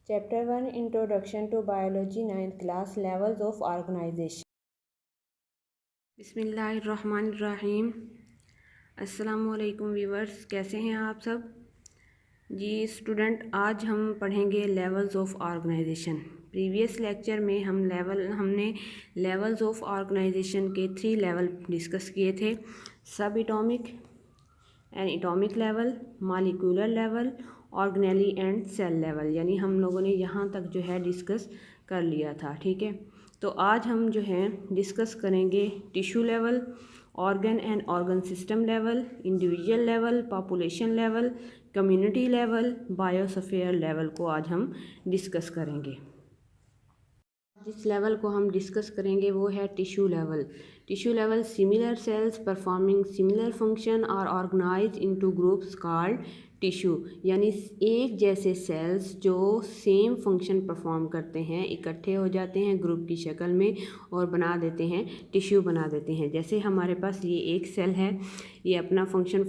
Chapter 1 Introduction to Biology 9th Class Levels of Organization. बिस्मिल्लाहिर्रहमानिर्रहीम। अस्सलामुअलैकुम viewers, कैसे हैं आप सब जी स्टूडेंट। आज हम पढ़ेंगे levels of organization. Previous lecture में हमने लेवल्स ऑफ ऑर्गेनाइजेशन के 3 लेवल डिस्कस किए थे। Subatomic and atomic level, molecular level, organelle and cell level, यानी हम लोगों ने यहाँ तक जो है डिस्कस कर लिया था। ठीक है, तो आज हम जो है डिस्कस करेंगे tissue level, organ and organ system level, individual level, population level, community level, biosphere level को आज हम डिस्कस करेंगे। जिस लेवल को हम डिस्कस करेंगे वो है tissue level. Tissue level similar cells performing similar function are organized into groups called tissue, यानी एक जैसे सेल्स जो सेम फंक्शन परफॉर्म करते हैं इकट्ठे हो जाते हैं ग्रुप की शक्ल में और बना देते हैं टिश्यू बना देते हैं। जैसे हमारे पास ये एक सेल है, ये अपना फंक्शन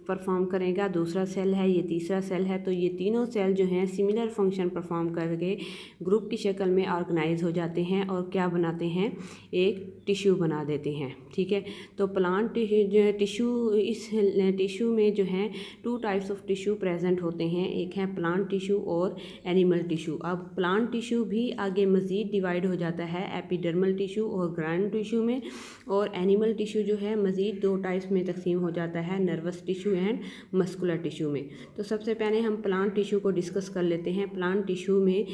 परफॉर्म करेगा, दूसरा सेल है, ये तीसरा सेल है, तो ये तीनों सेल जो हैं सिमिलर फंक्शन परफॉर्म करके ग्रुप की शक्ल में ऑर्गेनाइज हो जाते हैं और क्या बनाते हैं, एक टिश्यू बना देते हैं। ठीक है, तो प्लांट टिश्यू, इस टिश्यू में जो है 2 टाइप्स ऑफ टिश्यू प्रेजेंट होते हैं, एक है प्लांट टिश्यू और एनिमल टिश्यू। अब प्लांट टिश्यू भी आगे मज़ीद डिवाइड हो जाता है एपिडर्मल टिश्यू और ग्रैंड टिश्यू में, और एनिमल टिश्यू जो है मज़ीद 2 टाइप्स में तकसीम हो जाता है, nervous tissue and muscular tissue में। तो सबसे पहले हम प्लांट टिश्यू को डिस्कस कर लेते हैं। प्लांट टिश्यू में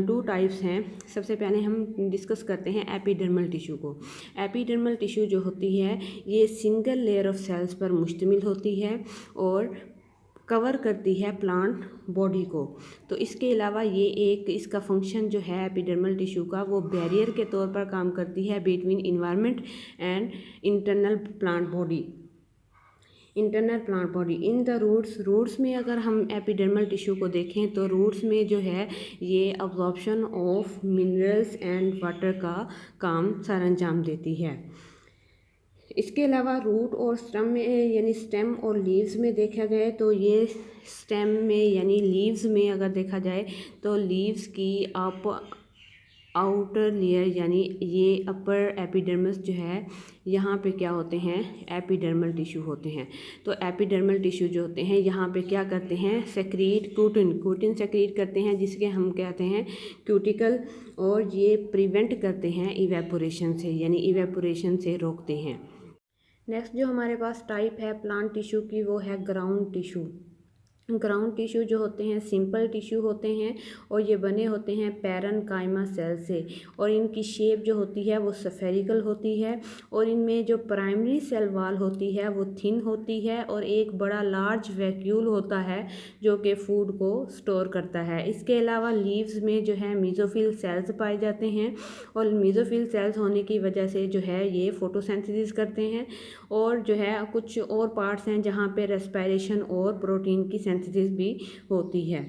2 टाइप्स हैं। सबसे पहले हम डिस्कस करते हैं एपिडर्मल टिश्यू को। एपिडर्मल टिश्यू जो होती है ये सिंगल लेयर ऑफ सेल्स पर मुश्तमिल होती है और कवर करती है प्लांट बॉडी को। तो इसके अलावा ये एक इसका फंक्शन जो है एपिडर्मल टिश्यू का वो बैरियर के तौर पर काम करती है between environment and internal plant body. In the roots में अगर हम एपिडर्मल टिश्यू को देखें तो रूट्स में जो है ये absorption of minerals and water का काम सर अंजाम देती है। इसके अलावा रूट और स्टेम में, यानी स्टेम और लीव्स में देखा जाए तो ये स्टेम में यानी लीव्स में अगर देखा जाए तो लीव्स की आउटर लेयर यानी ये अपर एपिडर्मिस जो है यहाँ पे क्या होते हैं, एपिडर्मल टिश्यू होते हैं। तो एपिडर्मल टिश्यू जो होते हैं यहाँ पे क्या करते हैं, सेक्रीट क्यूटिन सेक्रीट करते हैं जिसके हम कहते हैं क्यूटिकल, और ये प्रिवेंट करते हैं इवेपोरेशन से, यानी इवेपोरेशन से रोकते हैं। नेक्स्ट जो हमारे पास टाइप है प्लांट टिश्यू की वो है ग्राउंड टिश्यू। ग्राउंड टिश्यू जो होते हैं सिंपल टिश्यू होते हैं और ये बने होते हैं पैरेन्काइमा सेल से, और इनकी शेप जो होती है वो स्फेरिकल होती है, और इनमें जो प्राइमरी सेल वाल होती है वो थिन होती है और एक बड़ा लार्ज वैक्यूल होता है जो कि फूड को स्टोर करता है। इसके अलावा लीव्स में जो है मीजोफिल सेल्स पाए जाते हैं, और मीजोफिल सेल्स होने की वजह से जो है ये फोटोसिंथेसिस करते हैं, और जो है कुछ और पार्ट्स हैं जहाँ पे रेस्पिरेशन और प्रोटीन की सिंथेसिस भी होती है।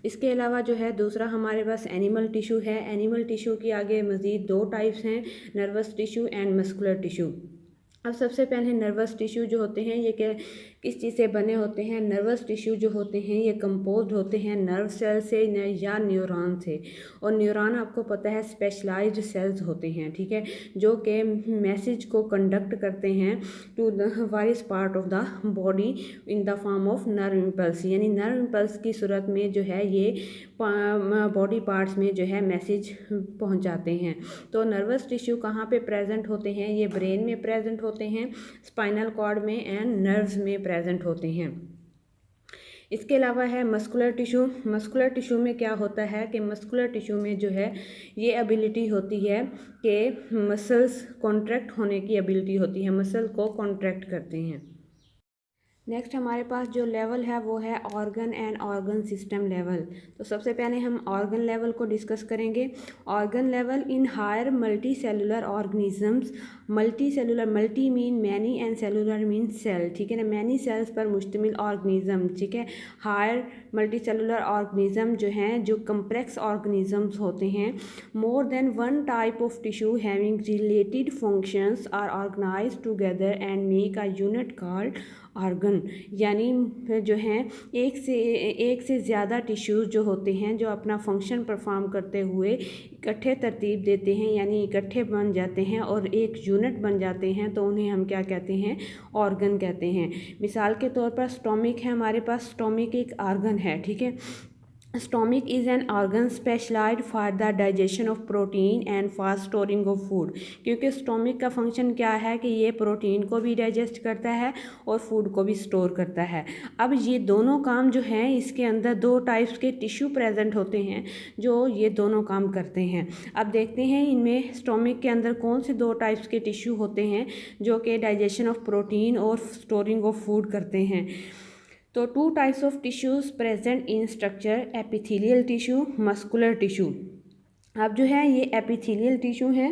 इसके अलावा जो है दूसरा हमारे पास एनिमल टिश्यू है। एनिमल टिश्यू की आगे मज़ीद 2 टाइप्स हैं, nervous tissue and muscular tissue. अब सबसे पहले नर्वस टिश्यू जो होते हैं ये किस चीज़ से बने होते हैं। नर्वस टिश्यू जो होते हैं ये कंपोज्ड होते हैं नर्व सेल से या न्यूरॉन से, और न्यूरॉन आपको पता है स्पेशलाइज्ड सेल्स होते हैं, ठीक है, जो कि मैसेज को कंडक्ट करते हैं to the various part of the body in the form of nerve impulse, यानी नर्व इम्पल्स की सूरत में जो है ये बॉडी पार्ट्स में जो है मैसेज पहुंचाते हैं। तो नर्वस टिश्यू कहाँ पे प्रेजेंट होते हैं, ये ब्रेन में प्रेजेंट होते हैं, स्पाइनल कॉर्ड में एंड नर्व्स में प्रेजेंट होते हैं। इसके अलावा है मस्कुलर टिश्यू। मस्कुलर टिश्यू में क्या होता है कि मस्कुलर टिश्यू में जो है ये एबिलिटी होती है कि मसल्स कॉन्ट्रैक्ट होने की एबिलिटी होती है, मसल को कॉन्ट्रैक्ट करते हैं। नेक्स्ट हमारे पास जो लेवल है वो है organ and organ system level. तो सबसे पहले हम ऑर्गन लेवल को डिस्कस करेंगे। Organ level in higher multicellular organisms, multicellular, multi mean many and cellular mean cell, ठीक है ना, मैनी सेल्स पर मुश्तमिल ऑर्गेनिज्म, ठीक है। हायर मल्टी सेलुलर ऑर्गेनिज्म जो हैं जो कम्प्लेक्स ऑर्गेनिजम्स होते हैं, more than one type of tissue having related functions are organized together and make a unit called organ organ यानी जो हैं एक से ज़्यादा टिश्यूज़ जो होते हैं जो अपना फंक्शन परफॉर्म करते हुए इकट्ठे तरतीब देते हैं यानी इकट्ठे बन जाते हैं और एक यूनिट बन जाते हैं, तो उन्हें हम क्या कहते हैं, ऑर्गन कहते हैं। मिसाल के तौर पर स्टोमिक है, हमारे पास स्टोमिक एक ऑर्गन है, ठीक है। Stomach is an organ specialized for the digestion of protein and for storing of food। क्योंकि स्टोमिक का फंक्शन क्या है कि ये प्रोटीन को भी डाइजेस्ट करता है और फूड को भी स्टोर करता है। अब ये दोनों काम जो हैं इसके अंदर दो टाइप्स के टिश्यू प्रेजेंट होते हैं जो ये दोनों काम करते हैं। अब देखते हैं इनमें स्टोमिक के अंदर कौन से दो टाइप्स के टिश्यू होते हैं जो कि डाइजेशन ऑफ प्रोटीन और स्टोरिंग ऑफ फूड करते हैं। तो two types of tissues present in structure, epithelial tissue, muscular tissue. अब जो है ये एपिथेलियल टिश्यू हैं।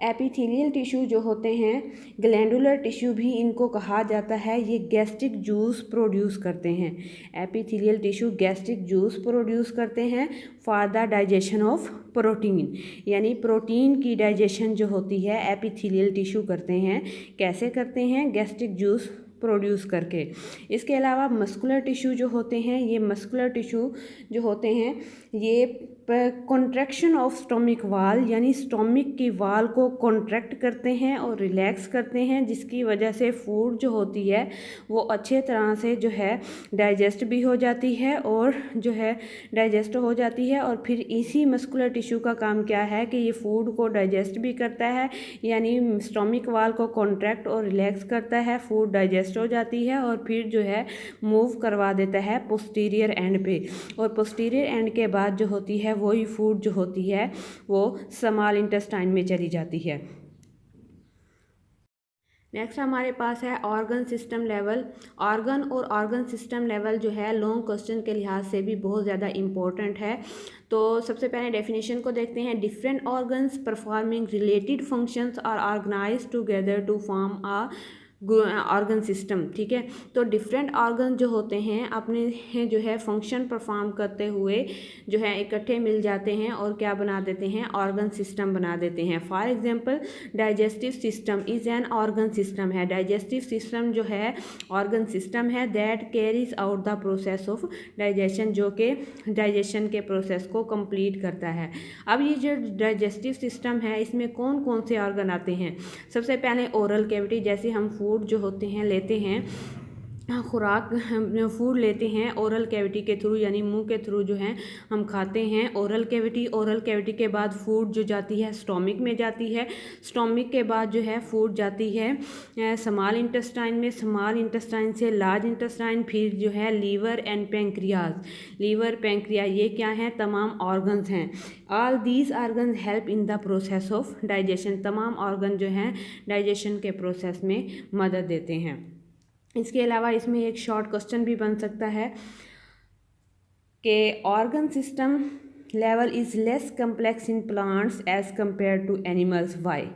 एपिथेलियल टिश्यू जो होते हैं, ग्लैंडुलर टिश्यू भी इनको कहा जाता है, ये गैस्ट्रिक जूस प्रोड्यूस करते हैं। Epithelial tissue gastric juice produce करते हैं for the digestion of protein, यानी प्रोटीन की डाइजेशन जो होती है एपिथेलियल टिश्यू करते हैं। कैसे करते हैं? गैस्ट्रिक जूस प्रोड्यूस करके। इसके अलावा मस्कुलर टिश्यू जो होते हैं, ये मस्कुलर टिश्यू जो होते हैं ये कॉन्ट्रैक्शन ऑफ स्टोमिक वाल यानी स्टोमिक की वाल को कॉन्ट्रैक्ट करते हैं और रिलैक्स करते हैं, जिसकी वजह से फूड जो होती है वो अच्छे तरह से जो है डाइजेस्ट भी हो जाती है और जो है डाइजेस्ट हो जाती है। और फिर इसी मस्कुलर टिश्यू का काम क्या है कि ये फूड को डाइजेस्ट भी करता है, यानी स्टोमिक वाल को कॉन्ट्रैक्ट और रिलैक्स करता है, फूड डाइजेस्ट हो जाती है और फिर जो है मूव करवा देता है पोस्टीरियर एंड पे। और पोस्टीरियर एंड के बाद जो होती है वही फूड जो होती है वो स्मॉल इंटेस्टाइन में चली जाती है। नेक्स्ट हमारे पास है ऑर्गन सिस्टम लेवल। ऑर्गन और ऑर्गन सिस्टम लेवल जो है लॉन्ग क्वेश्चन के लिहाज से भी बहुत ज़्यादा इम्पोर्टेंट है। तो सबसे पहले डेफिनेशन को देखते हैं। Different organs performing related functions are organized together to form a organ system, ठीक है। तो डिफरेंट ऑर्गन जो होते हैं अपने जो है फंक्शन परफॉर्म करते हुए जो है इकट्ठे मिल जाते हैं और क्या बना देते हैं, ऑर्गन सिस्टम बना देते हैं। For example digestive system is an organ system है। डाइजेस्टिव सिस्टम जो है ऑर्गन सिस्टम है that carries out the process of digestion, जो कि डाइजेशन के प्रोसेस को कंप्लीट करता है। अब ये जो डाइजेस्टिव सिस्टम है इसमें कौन कौन से ऑर्गन आते हैं? सबसे पहले ओरल कैविटी, जैसे हम फूड जो होते हैं लेते हैं, खुराक फूड लेते हैं ओरल कैविटी के थ्रू यानी मुंह के थ्रू जो है हम खाते हैं ओरल कैविटी के बाद फूड जो जाती है स्टोमिक में जाती है। स्टोमिक के बाद जो है फूड जाती है स्मॉल इंटेस्टाइन में, स्मॉल इंटेस्टाइन से लार्ज इंटेस्टाइन, फिर जो है liver and pancreas. Liver pancreas ये क्या है? तमाम ऑर्गन्स हैं। All these organs help in the process of digestion. तमाम ऑर्गन जो हैं डाइजेशन के प्रोसेस में मदद देते हैं। इसके अलावा इसमें एक शॉर्ट क्वेश्चन भी बन सकता है कि organ system level is less complex in plants as compare to animals, why?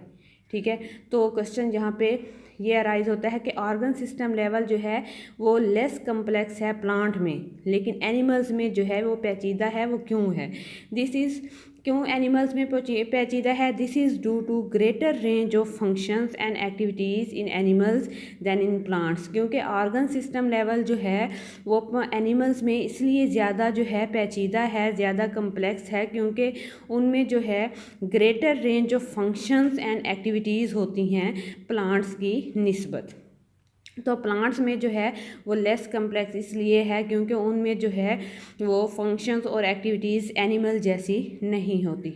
ठीक है, तो क्वेश्चन यहाँ पे ये अराइज होता है कि ऑर्गन सिस्टम लेवल जो है वो लेस कम्प्लेक्स है प्लांट में, लेकिन एनिमल्स में जो है वो पेचीदा है। वो क्यों है? दिस इज़ क्यों एनिमल्स में पेचीदा है? This is due to greater range of functions and activities in animals than in plants. क्योंकि ऑर्गन सिस्टम लेवल जो है वो एनिमल्स में इसलिए ज़्यादा जो है पेचीदा है, ज़्यादा कम्प्लेक्स है, क्योंकि उनमें जो है greater range of functions and activities होती हैं प्लांट्स की निस्बत। तो प्लांट्स में जो है वो लेस कम्प्लेक्स इसलिए है क्योंकि उनमें जो है वो फंक्शंस और एक्टिविटीज़ एनिमल जैसी नहीं होती।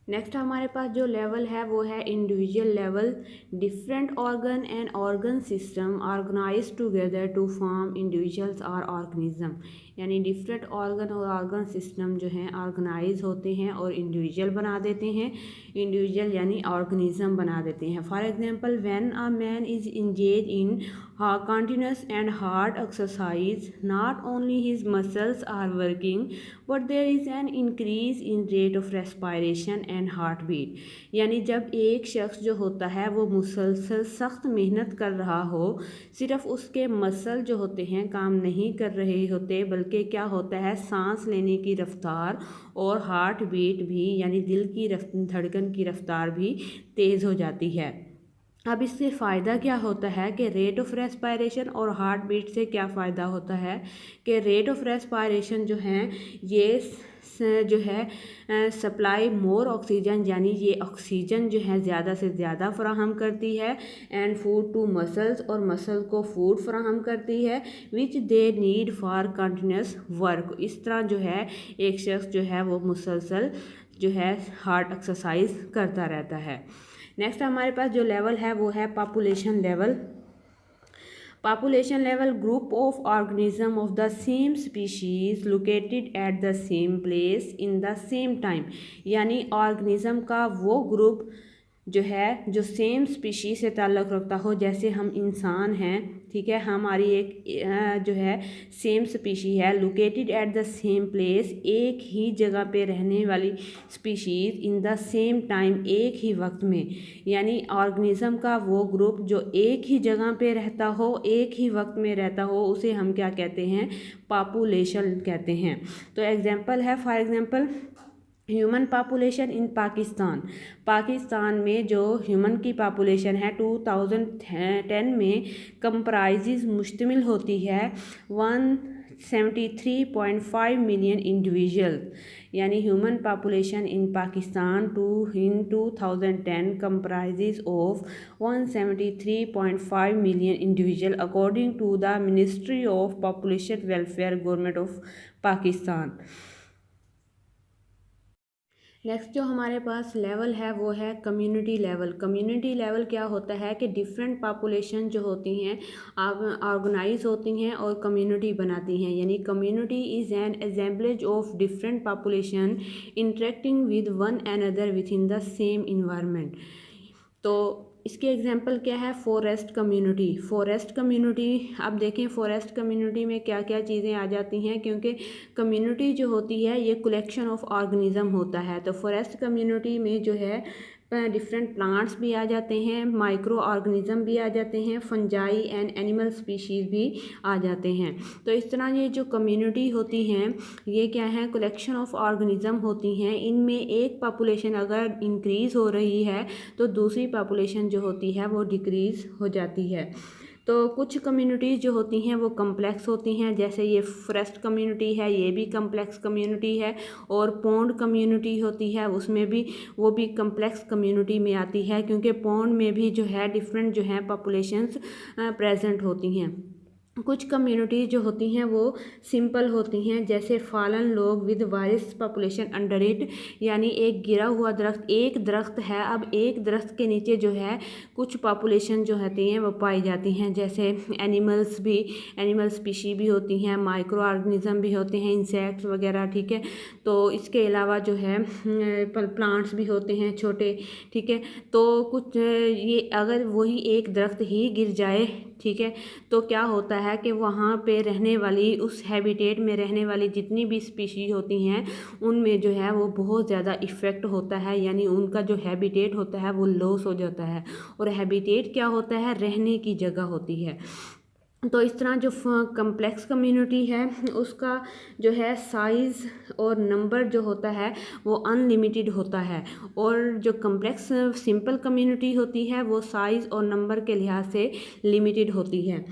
नेक्स्ट हमारे पास जो लेवल है वो है individual level. Different organ and organ system organized together to form individuals और ऑर्गेनिज्म, यानी डिफरेंट ऑर्गन और ऑर्गन सिस्टम जो हैं ऑर्गेनाइज होते हैं और इंडिविजुअल बना देते हैं। इंडिविजुअल यानी ऑर्गेनिज्म बना देते हैं। For example when a man is engage in continuous and hard exercise, not only his muscles are working but there is an increase in rate of respiration and heartbeat। यानी जब एक शख्स जो होता है वो मुसलसल सख्त मेहनत कर रहा हो, सिर्फ उसके मसल जो होते हैं काम नहीं कर रहे होते, बल्कि क्या होता है सांस लेने की रफ्तार और हार्ट बीट भी यानी दिल की धड़कन की रफ्तार भी तेज़ हो जाती है। अब इससे फ़ायदा क्या होता है कि रेट ऑफ रेस्पायरेशन और हार्ट बीट से क्या फ़ायदा होता है कि रेट ऑफ रेस्पायरेशन जो है ये जो है सप्लाई मोर ऑक्सीजन, यानी ये ऑक्सीजन जो है ज़्यादा से ज़्यादा फराहम करती है, एंड फूड टू मसल्स, और मसल को फूड फराहम करती है, which they need for continuous work. इस तरह जो है एक शख्स जो है वो मुसलसल जो है हार्ट एक्सरसाइज करता रहता है। नेक्स्ट हमारे पास जो लेवल है वो है population level. Population level group of organism of the same species located at the same place in the same time, यानी ऑर्गेनिज्म का वो ग्रुप जो है जो सेम स्पीशीज से ताल्लुक़ रखता हो, जैसे हम इंसान हैं, ठीक है, हमारी एक जो है सेम स्पीशी है, located at the same place, एक ही जगह पे रहने वाली species, in the same time, एक ही वक्त में, यानी ऑर्गेनिज्म का वो ग्रुप जो एक ही जगह पे रहता हो, एक ही वक्त में रहता हो, उसे हम क्या कहते हैं, पॉपुलेशन कहते हैं। तो एग्जांपल है, for example human population in Pakistan. Pakistan में जो ह्यूमन की पॉपुलेशन है 2010 में कंप्राइजेज मुश्तमिल होती है 173.5 मिलियन इंडिविजुअल, यानी human population in Pakistan in 2010 comprises of 173.5 million individual according to the ministry of population welfare government of Pakistan. Next जो हमारे पास लेवल है वो है कम्युनिटी लेवल। कम्युनिटी लेवल क्या होता है कि डिफरेंट पॉपुलेशन जो होती हैं ऑर्गेनाइज होती हैं और कम्युनिटी बनाती हैं, यानी community is an assemblage of different population interacting with one another within the same environment. तो इसके एग्जांपल क्या है, फॉरेस्ट कम्युनिटी। फॉरेस्ट कम्युनिटी, अब देखें फॉरेस्ट कम्युनिटी में क्या क्या चीज़ें आ जाती हैं, क्योंकि कम्युनिटी जो होती है ये कलेक्शन ऑफ ऑर्गेनिज्म होता है। तो फॉरेस्ट कम्युनिटी में जो है डिफरेंट प्लांट्स भी आ जाते हैं, माइक्रो ऑर्गेनिज्म भी आ जाते हैं, फंजाई एंड एनिमल स्पीशीज़ भी आ जाते हैं। तो इस तरह ये जो कम्युनिटी होती हैं ये क्या है, कलेक्शन ऑफ ऑर्गेनिज्म होती हैं। इनमें एक पॉपुलेशन अगर इंक्रीज़ हो रही है तो दूसरी पॉपुलेशन जो होती है वो डिक्रीज़ हो जाती है। तो कुछ कम्युनिटीज़ जो होती हैं वो कम्प्लेक्स होती हैं, जैसे ये फॉरेस्ट कम्युनिटी है, ये भी कम्प्लेक्स कम्युनिटी है, और पॉन्ड कम्युनिटी होती है उसमें भी वो भी कम्प्लेक्स कम्युनिटी में आती है, क्योंकि पॉन्ड में भी जो है डिफरेंट जो है पॉपुलेशंस प्रेजेंट होती हैं। कुछ कम्युनिटी जो होती हैं वो सिंपल होती हैं, जैसे फालन लोग with Waris population under it, यानी एक गिरा हुआ दरख्त, एक दरख्त है, अब एक दरख्त के नीचे जो है कुछ पॉपुलेशन जो होती हैं वो पाई जाती हैं, जैसे एनिमल्स भी, एनिमल स्पीशी भी होती हैं, माइक्रो ऑर्गेनिज्म भी होते हैं, इंसेक्ट्स वगैरह, ठीक है। तो इसके अलावा जो है प्लांट्स भी होते हैं छोटे, ठीक है। तो कुछ ये अगर वही एक दरख्त ही गिर जाए, ठीक है, तो क्या होता है कि वहाँ पे रहने वाली, उस हैबिटेट में रहने वाली जितनी भी स्पीशीज होती हैं उनमें जो है वो बहुत ज़्यादा इफ़ेक्ट होता है, यानी उनका जो हैबिटेट होता है वो लॉस हो जाता है। और हैबिटेट क्या होता है, रहने की जगह होती है। तो इस तरह जो कम्प्लेक्स कम्युनिटी है उसका जो है साइज़ और नंबर जो होता है वो अनलिमिटेड होता है, और जो कम्प्लेक्स सिंपल कम्युनिटी होती है वो साइज़ और नंबर के लिहाज से लिमिटेड होती है।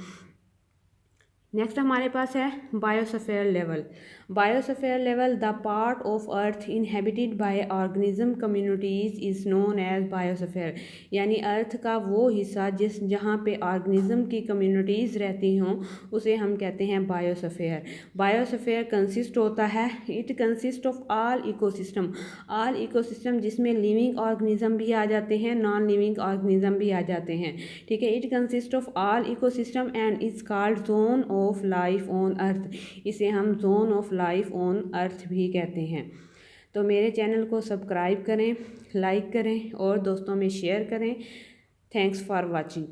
नेक्स्ट हमारे पास है biosphere level. Biosphere level, the part of earth inhabited by organism communities is known as biosphere, यानी अर्थ का वो हिस्सा जहाँ पे ऑर्गेनिज्म की कम्युनिटीज़ रहती हों उसे हम कहते हैं बायोस्फीयर। बायोस्फीयर कंसिस्ट होता है, it consist of all ecosystem, all ecosystem जिसमें लिविंग ऑर्गेनिज्म भी आ जाते हैं, नॉन लिविंग ऑर्गेनिज्म भी आ जाते हैं, ठीक है। It consist of all ecosystem and is called zone of life on earth, इसे हम zone of life on earth भी कहते हैं। तो मेरे चैनल को सब्सक्राइब करें, लाइक करें और दोस्तों में शेयर करें। Thanks for watching.